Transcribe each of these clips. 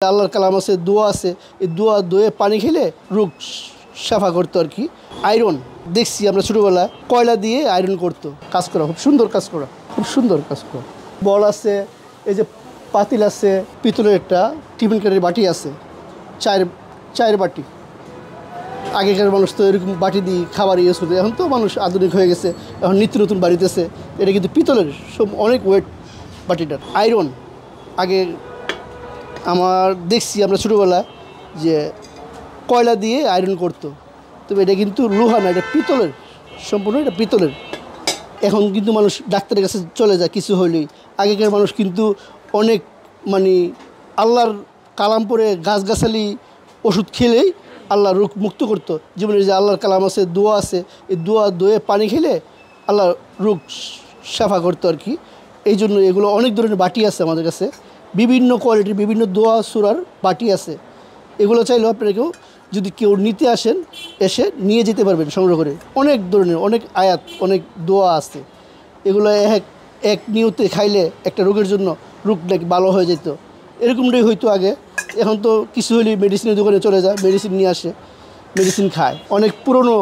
আল্লাহর কালাম আছে, দোয়া আছে, এই দোয়া দোয়ে পানি খেলে রোগ সাফা করতো আর কি। আয়রন দেখছি আমরা ছোটোবেলায় কয়লা দিয়ে আয়রন করতো, কাজ করা খুব সুন্দর কাজ করা, খুব সুন্দর কাজ করা। বল আছে, এই যে পাতিল আছে, পিতলের একটা টিফিন কারের বাটি আছে, চায়ের বাটি। আগেকার মানুষ তো এরকম বাটি দিয়ে খাবার ইউজ করতো, এখন তো মানুষ আধুনিক হয়ে গেছে, এখন নিত্য নতুন বাড়িতেছে। এটা কিন্তু পিতলের, সব অনেক ওয়েট বাটিটার। আয়রন আগে আমার দেখছি আমরা ছোটোবেলায় যে কয়লা দিয়ে আয়রন করতো, তবে এটা কিন্তু লোহা না, এটা পিতলের, সম্পূর্ণ এটা পিতলের। এখন কিন্তু মানুষ ডাক্তারের কাছে চলে যায় কিছু হলেই। আগেকার মানুষ কিন্তু অনেক মানে আল্লাহর কালাম পড়ে গাছগাছালি ওষুধ খেলেই আল্লাহ রোগ মুক্ত করতো। যেমন এই যে আল্লাহর কালাম আছে, দোয়া আছে, এই দোয়া দোয়ে পানি খেলে আল্লাহ রোগ সাফা করতো আর কি। এই জন্য এগুলো অনেক ধরনের বাটি আছে আমাদের কাছে, বিভিন্ন কোয়ালিটির বিভিন্ন দোয়া সুরার বাটি আছে। এগুলো চাইলেও আপনারা যদি কেউ নিতে আসেন, এসে নিয়ে যেতে পারবেন সংগ্রহ করে। অনেক ধরনের অনেক আয়াত, অনেক দোয়া আছে। এগুলো এক নিয়তে খাইলে একটা রোগের জন্য রোগ নাকি ভালো হয়ে যেত, এরকমটাই হয়তো আগে। এখন তো কিছু হলেই মেডিসিনের দোকানে চলে যায়, মেডিসিন নিয়ে আসে, মেডিসিন খায়। অনেক পুরনো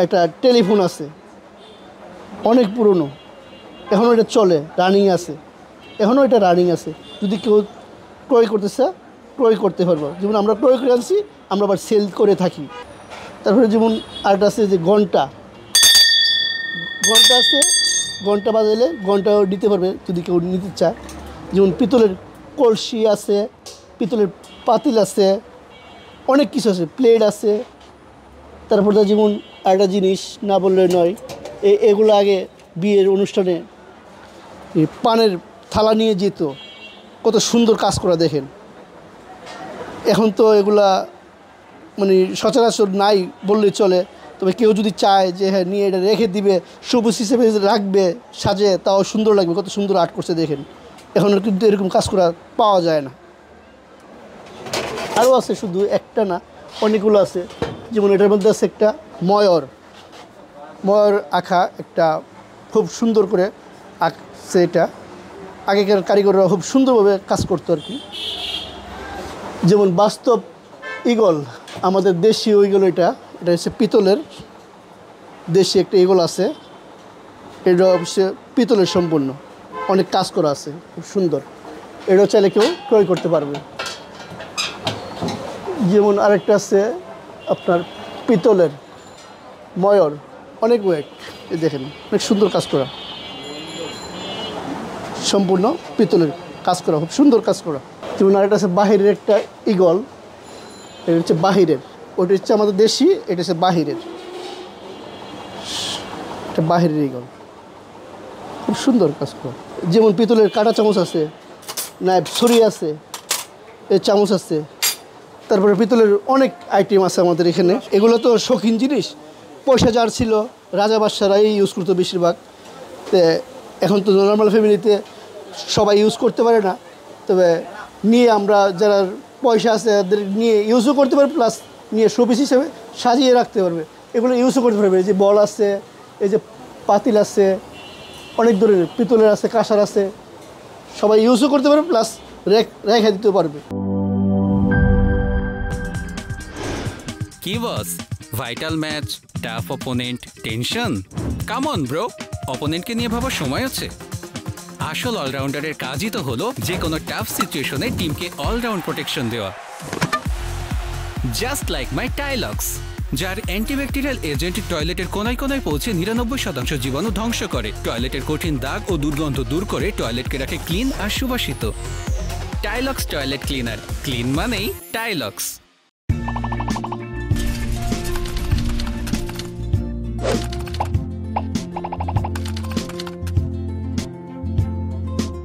একটা টেলিফোন আছে, অনেক পুরনো, এখনও এটা চলে, রানিং আছে, এখনও এটা রানিং আছে। যদি কেউ ক্রয় করতে চায় ক্রয় করতে পারবো। যেমন আমরা ক্রয় করে আনছি, আমরা আবার সেল করে থাকি। তারপরে যেমন আরেকটা আছে যে ঘন্টা আছে, ঘন্টা বাজালে ঘন্টাও দিতে পারবে যদি কেউ নিতে চায়। যেমন পিতলের কলসি আছে, পিতলের পাতিল আছে, অনেক কিছু আছে, প্লেট আছে। তারপরে যেমন আরেকটা জিনিস না বললে নয়, এগুলো আগে বিয়ের অনুষ্ঠানে পানের থালা নিয়ে যেত, কত সুন্দর কাজ করা দেখেন। এখন তো এগুলা মানে সচরাচর নাই বললেই চলে। তবে কেউ যদি চায় যে হ্যাঁ নিয়ে এটা রেখে দিবে, সবুজ হিসেবে রাখবে, সাজে, তাও সুন্দর লাগবে। কত সুন্দর আর্ট করছে দেখেন। এখন কিন্তু এরকম কাজ করা পাওয়া যায় না। আরও আছে, শুধু একটা না, অনেকগুলো আছে। যেমন এটার মধ্যে আছে একটা ময়ূর আঁকা, একটা খুব সুন্দর করে আঁকছে। এটা আগেকার কারিগররা খুব সুন্দরভাবে কাজ করতো আর কি। যেমন বাস্তব ঈগল, আমাদের দেশীয় ঈগল, এটা হচ্ছে পিতলের, দেশি একটা ঈগল আছে। এটা অবশ্যই পিতলের সম্পূর্ণ, অনেক কাজ করা আছে, খুব সুন্দর। এটাও চাইলে কেউ ক্রয় করতে পারবে। যেমন আরেকটা আছে আপনার পিতলের ময়ূর, অনেক ওয়েট, এই দেখেন, অনেক সুন্দর কাজ করা, সম্পূর্ণ পিতলের কাজ করা, খুব সুন্দর কাজ করা। যেমন আরেকটা আছে বাহিরের একটা ঈগল, এটা হচ্ছে বাহিরের, ওটা হচ্ছে আমাদের দেশি, এটা হচ্ছে বাহিরের, এটা বাহিরের ঈগল, খুব সুন্দর কাজ করা। যেমন পিতলের কাঁটা চামচ আছে, নাইফ ছুরি আছে, এই চামচ আছে। তারপরে পিতলের অনেক আইটেম আছে আমাদের এখানে। এগুলো তো শৌখিন জিনিস, পয়সা যার ছিল, রাজা বাদশারা এই ইউজ করতো বেশিরভাগ। তো এখন তো নর্মাল ফ্যামিলিতে সবাই ইউজ করতে পারে না, তবে নিয়ে আমরা যারা পয়সা আছে তাদের নিয়ে ইউজও করতে পারবে, প্লাস নিয়ে শোপিস হিসেবে সাজিয়ে রাখতে পারবে। এগুলো ইউজও করতে পারবে। এই যে বল আছে, এই যে পাতিল আছে, অনেক ধরনের পিতলের আছে, কাঁসার আছে, সবাই ইউজও করতে পারবে, প্লাস রেখে দিতে পারবে। কি boss, vital match, tough opponent, tension? Come on bro, অপোনেন্টকে নিয়ে ভাবার সময় আছে। আসল অলরাউন্ডারের কাজই তো হলো যে কোনো টাফ সিচুয়েশনে টিমকে অলরাউন্ড প্রোটেকশন দেওয়া। জাস্ট লাইক মাই টাইলক্স, যার অ্যান্টিব্যাকটেরিয়াল এজেন্ট টয়লেটের কোনায় কোনায় পৌঁছে 99% জীবাণু ধ্বংস করে, টয়লেটের কঠিন দাগ ও দুর্গন্ধ দূর করে টয়লেটকে রাখে ক্লিন আর সুবাসিত। টাইলক্স টয়লেট ক্লিনার, ক্লিন মানেই টাইলক্স।